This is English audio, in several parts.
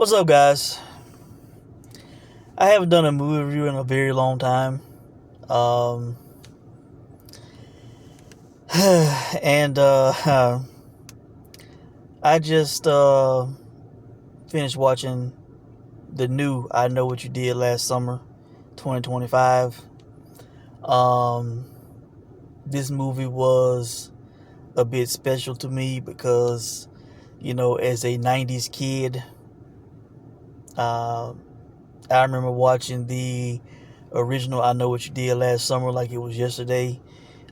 What's up, guys? I haven't done a movie review in a very long time. Um, and I just finished watching the new I Know What You Did Last Summer, 2025. Um, this movie was a bit special to me because, as a 90s kid, uh, I remember watching the original I Know What You Did Last Summer like it was yesterday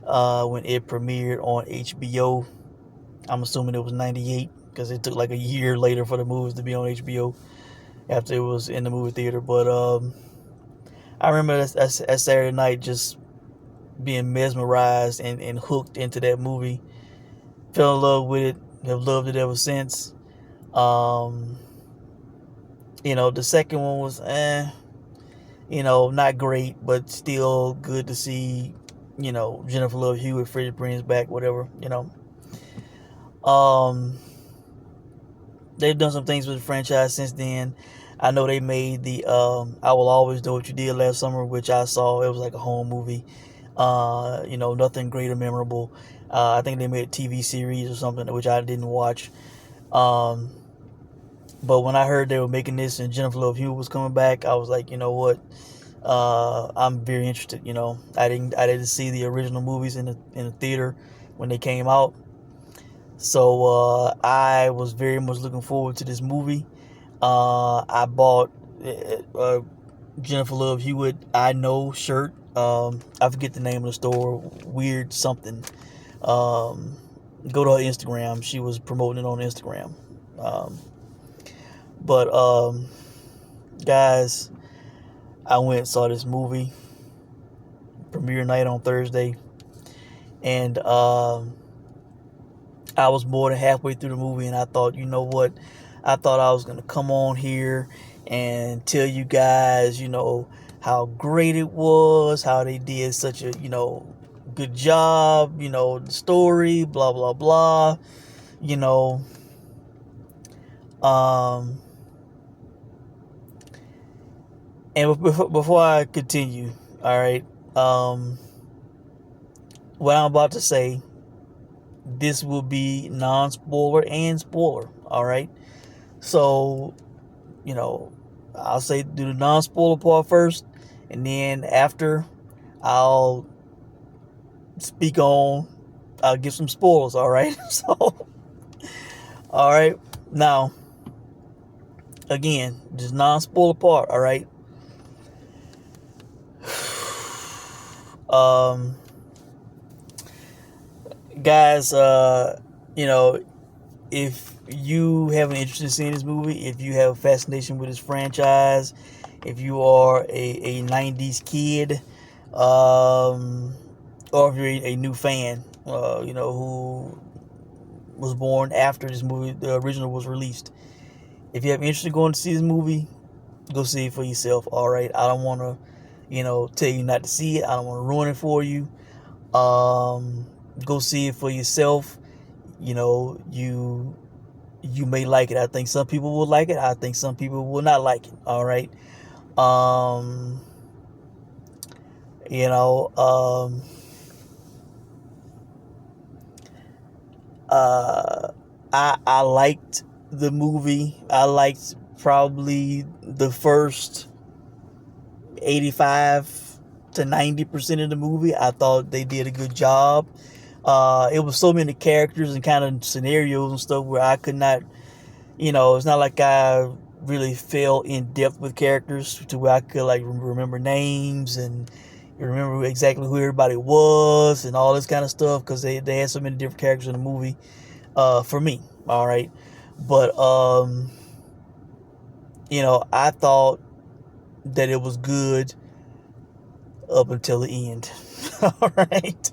when it premiered on HBO. I'm assuming it was 98 because it took like a year later for the movies to be on HBO after it was in the movie theater. But I remember that Saturday night just being mesmerized and hooked into that movie. Fell in love with it. Have loved it ever since. Um, the second one was not great, but still good to see, Jennifer Love Hewitt, Freddie Prinze back, whatever. Um, they've done some things with the franchise since then. I know they made the I Will Always Know What You Did Last Summer, which I saw. It was like a home movie. Nothing great or memorable. I think they made a TV series or something, which I didn't watch. Um, but when I heard they were making this and Jennifer Love Hewitt was coming back, I was like, you know what? I'm very interested. I didn't see the original movies in the theater when they came out, so I was very much looking forward to this movie. I bought uh, Jennifer Love Hewitt I Know shirt. I forget the name of the store. Weird something. Um, Go to her Instagram. She was promoting it on Instagram. Um, but guys, I went and saw this movie premiere night on Thursday, and I was more than halfway through the movie, and I thought, you know what? I thought I was gonna come on here and tell you guys, how great it was, how they did such a, good job, the story, blah blah blah, you know. Um, and before I continue, all right, what I'm about to say, this will be non-spoiler and spoiler, all right. So you know, I'll say do the non-spoiler part first, and then after I'll speak on. I'll give some spoilers. All right. So, all right. Now, again, just non-spoiler part. All right. Um, guys, you know, if you have an interest in seeing this movie, if you have a fascination with this franchise, if you are a 90s kid, or if you're a new fan, who was born after this movie, the original was released. If you have interest in going to see this movie, go see it for yourself. All right. I don't want to, tell you not to see it. I don't want to ruin it for you. Go see it for yourself. You may like it. I think some people will like it. I think some people will not like it. All right. Um, you know, um, uh, I liked the movie. I liked probably the first 85 to 90% of the movie. I thought they did a good job. It was so many characters and kind of scenarios and stuff where I could not, it's not like I really fell in depth with characters to where I could like remember names and remember exactly who everybody was and all this kind of stuff because they had so many different characters in the movie. For me, all right, but I thought that it was good up until the end. All right.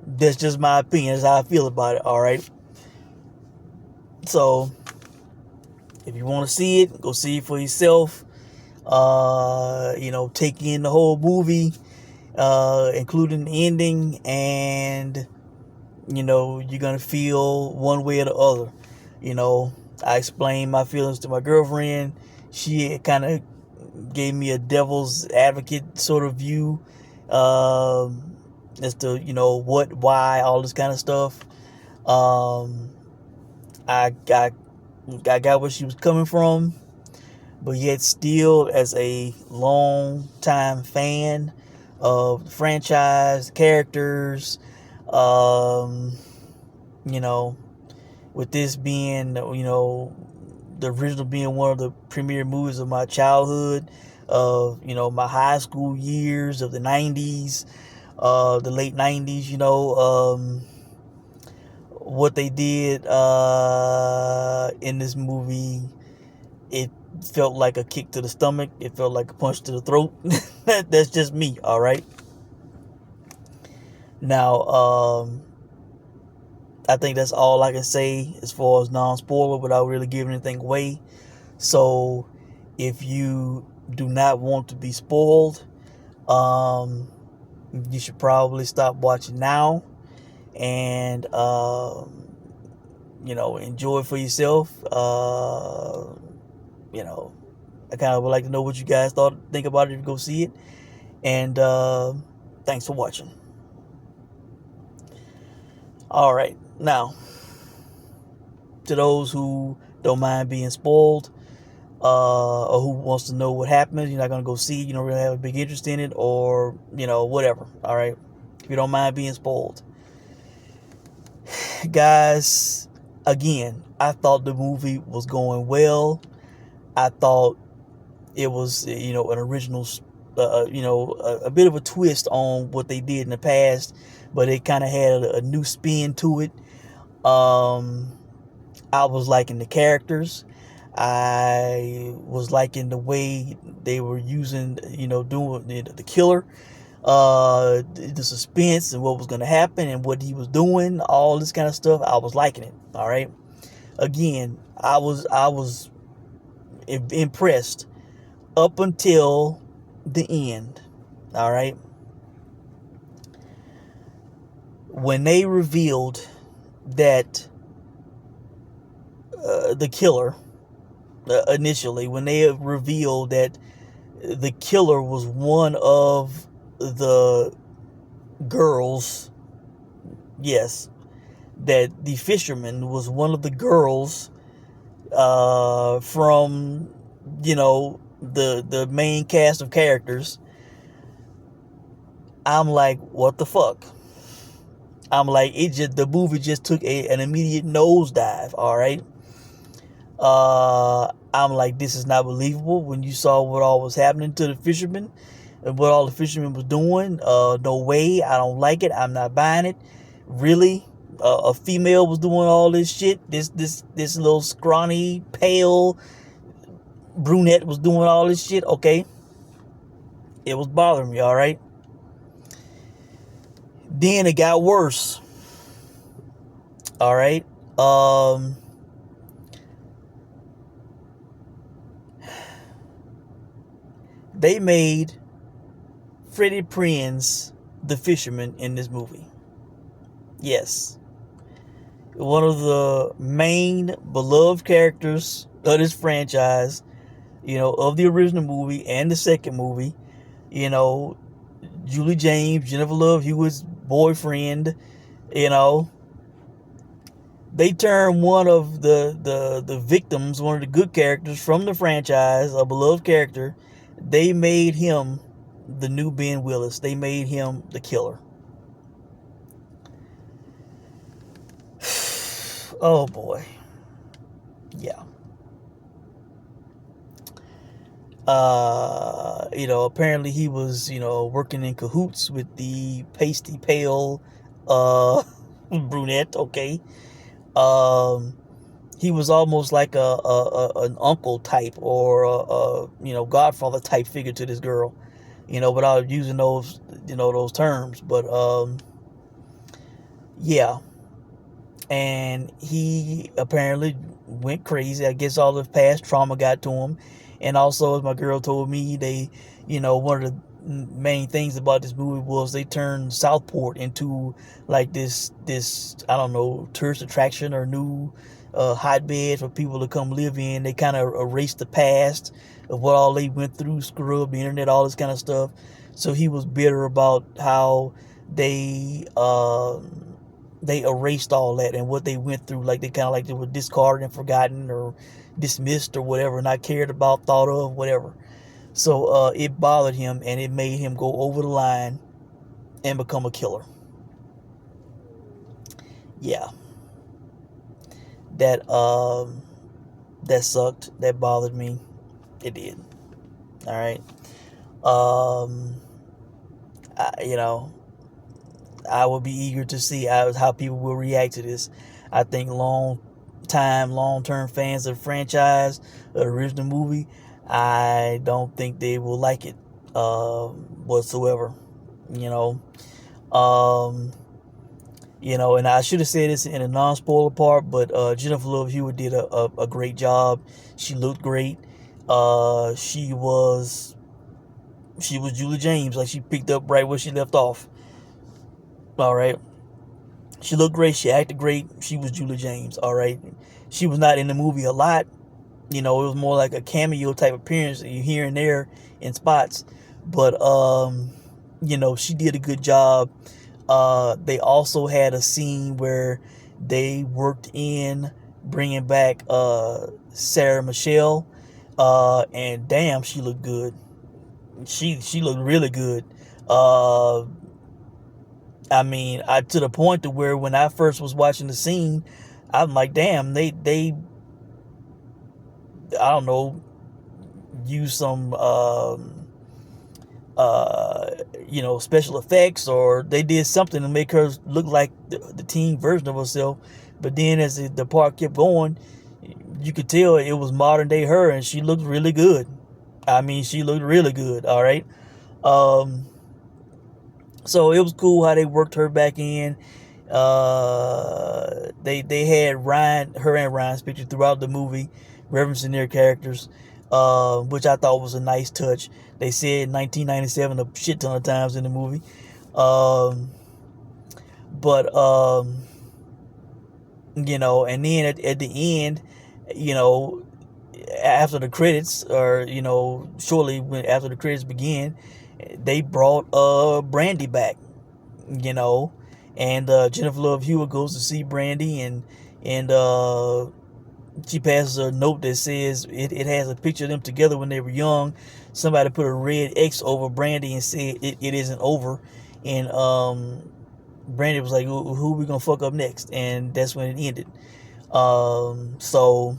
That's just my opinion. That's how I feel about it. All right. So if you want to see it, go see it for yourself. Take in the whole movie, including the ending, and you're gonna feel one way or the other. You know, I explained my feelings to my girlfriend. She kind of gave me a devil's advocate sort of view, as to what, why, all this kind of stuff. Um, I got where she was coming from, but yet still, as a long time fan of the franchise characters, um, you know, with this being, the original being one of the premier movies of my childhood, of my high school years of the 90s, the late 90s, what they did in this movie, it felt like a kick to the stomach. It felt like a punch to the throat. That's just me, all right? Now, I think that's all I can say as far as non-spoiler without really giving anything away. So, if you do not want to be spoiled, you should probably stop watching now and enjoy it for yourself. I kind of would like to know what you guys think about it if you go see it. And thanks for watching. All right, now to those who don't mind being spoiled, or who wants to know what happens, you're not gonna go see it, you don't really have a big interest in it, or whatever. All right, if you don't mind being spoiled, guys. Again, I thought the movie was going well. I thought it was, an original, a bit of a twist on what they did in the past, but it kind of had a new spin to it. I was liking the characters. I was liking the way they were using, doing the killer, the suspense and what was going to happen and what he was doing, all this kind of stuff. I was liking it. All right. Again, I was impressed up until the end. All right. When they revealed that the killer, initially, when they revealed that the killer was one of the girls, yes, that the fisherman was one of the girls from the main cast of characters, I'm like, what the fuck? I'm like, the movie just took an immediate nosedive. All right. I'm like, this is not believable. When you saw what all was happening to the fishermen and what all the fishermen was doing, no way. I don't like it. I'm not buying it. Really, a female was doing all this shit. This little scrawny, pale brunette was doing all this shit. Okay, it was bothering me. All right. Then it got worse. All right. They made Freddie Prinze the fisherman in this movie. Yes. One of the main beloved characters of this franchise, of the original movie and the second movie, Julie James, Jennifer Love Hewitt's boyfriend, they turned one of the victims, one of the good characters from the franchise, a beloved character. They made him the new Ben Willis. They made him the killer. Oh boy. Yeah. Apparently he was, working in cahoots with the pasty pale brunette. Okay. He was almost like an uncle type, or godfather type figure to this girl, without using those terms. But yeah. And he apparently went crazy. I guess all the past trauma got to him. And also, as my girl told me, one of the main things about this movie was they turned Southport into like this I don't know, tourist attraction or new hotbed for people to come live in. They kind of erased the past of what all they went through, screw up the internet, all this kind of stuff. So he was bitter about how they erased all that and what they went through. Like they were discarded and forgotten or dismissed or whatever, not cared about, thought of, whatever. So it bothered him, and it made him go over the line and become a killer. Yeah, that that sucked. That bothered me. It did. All right. You know, I will be eager to see how people will react to this. I think long term fans of the franchise, the original movie, I don't think they will like it whatsoever. You know, um, and I should have said this in a non-spoiler part, but Jennifer Love Hewitt did a great job. She looked great. She was Julie James, like she picked up right where she left off. All right. She looked great. She acted great. She was Julie James. All right. She was not in the movie a lot. It was more like a cameo type appearance here and there in spots. But, she did a good job. They also had a scene where they worked in bringing back Sarah Michelle. And damn, she looked good. She looked really good. I mean, to the point to where when I first was watching the scene, I'm like, damn, they I don't know, use some special effects, or they did something to make her look like the teen version of herself. But then as the part kept going, you could tell it was modern day her, and she looked really good. I mean, she looked really good. All right. So it was cool how they worked her back in. They had her and Ryan's picture throughout the movie, referencing their characters, which I thought was a nice touch. They said 1997 a shit ton of times in the movie, but and then at the end, you know, after the credits, or shortly after the credits began, they brought Brandy back, you know, and Jennifer Love Hewitt goes to see Brandy, and she passes a note that says it has a picture of them together when they were young. Somebody put a red X over Brandy and said it isn't over, and Brandy was like, who we gonna fuck up next? And that's when it ended. So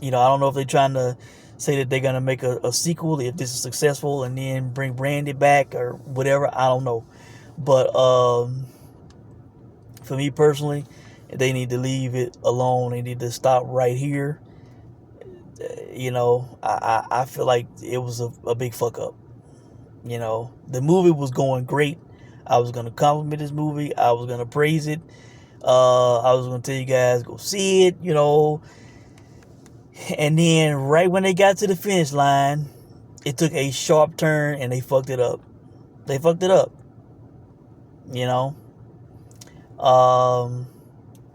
I don't know if they're trying to say that they're gonna make a sequel if this is successful, and then bring Brandy back or whatever. I don't know, but for me personally, they need to leave it alone. They need to stop right here. I feel like it was a big fuck up. The movie was going great. I was gonna compliment this movie. I was gonna praise it. I was gonna tell you guys go see it. And then right when they got to the finish line, it took a sharp turn and they fucked it up. They fucked it up.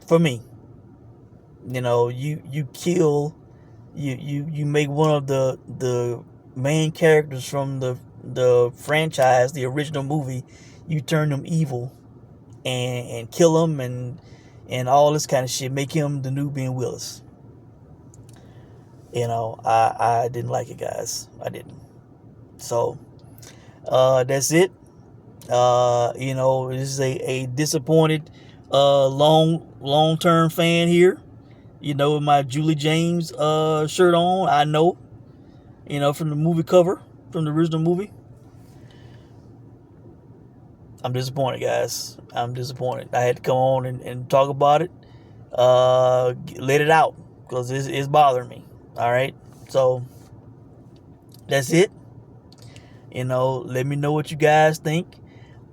For me, you kill, you make one of the main characters from the franchise, the original movie, you turn them evil and kill him and all this kind of shit, make him the new Ben Willis. I didn't like it, guys. I didn't. So that's it. This is a disappointed long term fan here. With my Julie James shirt on. I know. From the movie cover, from the original movie. I'm disappointed, guys. I'm disappointed. I had to come on and talk about it. Let it out, because it's bothering me. All right. So that's it. Let me know what you guys think.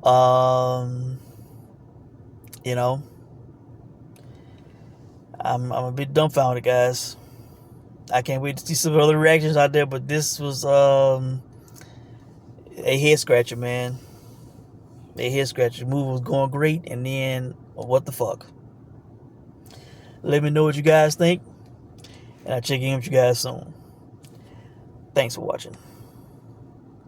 I'm a bit dumbfounded, guys. I can't wait to see some other reactions out there, but this was a head scratcher, man. A head scratcher. The movie was going great, and then what the fuck? Let me know what you guys think, and I'll check in with you guys soon. Thanks for watching.